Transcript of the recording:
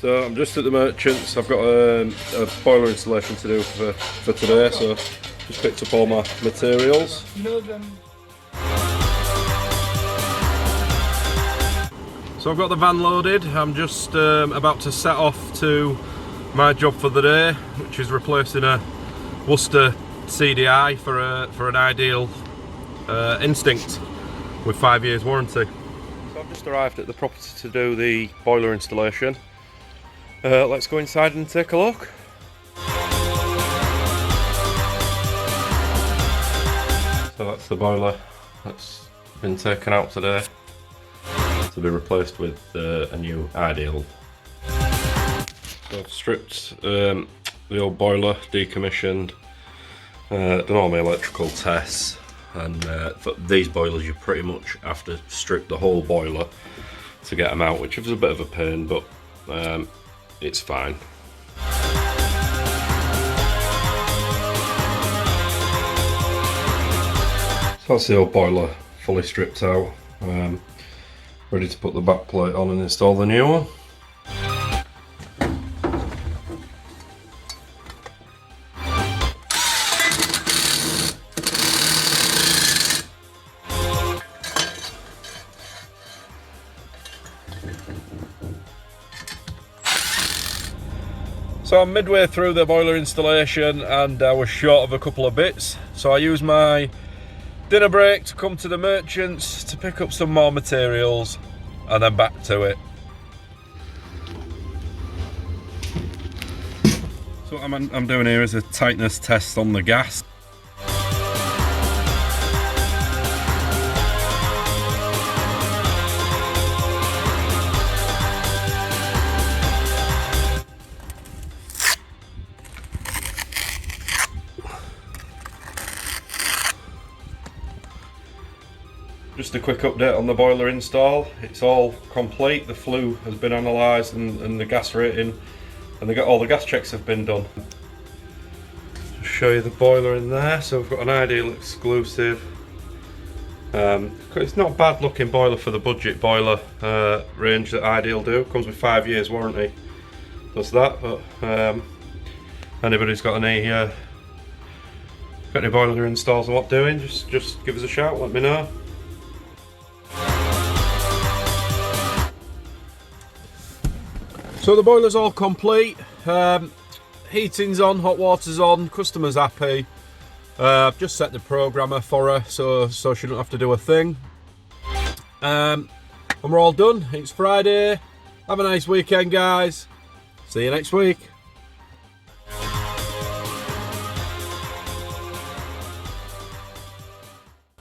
So I'm just at the Merchants. I've got a boiler installation to do for today, so just picked up all my materials. So I've got the van loaded. I'm just about to set off to my job for the day, which is replacing a Worcester CDI for an Ideal Instinct with 5 years warranty. So I've just arrived at the property to do the boiler installation. Let's go inside and take a look. So that's the boiler that's been taken out today to be replaced with a new Ideal. So I've stripped the old boiler, decommissioned, done all my electrical tests, and for these boilers you pretty much have to strip the whole boiler to get them out, which is a bit of a pain, but it's fine. So that's the old boiler fully stripped out, ready to put the back plate on and install the new one. So I'm midway through the boiler installation and I was short of a couple of bits, so I used my dinner break to come to the Merchants to pick up some more materials and then back to it. So what I'm doing here is a tightness test on the gas. Just a quick update on the boiler install. It's all complete. The flue has been analysed and the gas rating, and all the gas checks have been done. Just show you the boiler in there. So we've got an Ideal exclusive. It's not a bad looking boiler for the budget boiler range that Ideal do. Comes with 5 years warranty. Does that, but anybody's got any boiler installs and what doing, just give us a shout, let me know. So the boiler's all complete, heating's on, hot water's on, customer's happy. I've just set the programmer for her so she don't have to do a thing. And we're all done. It's Friday. Have a nice weekend, guys. See you next week.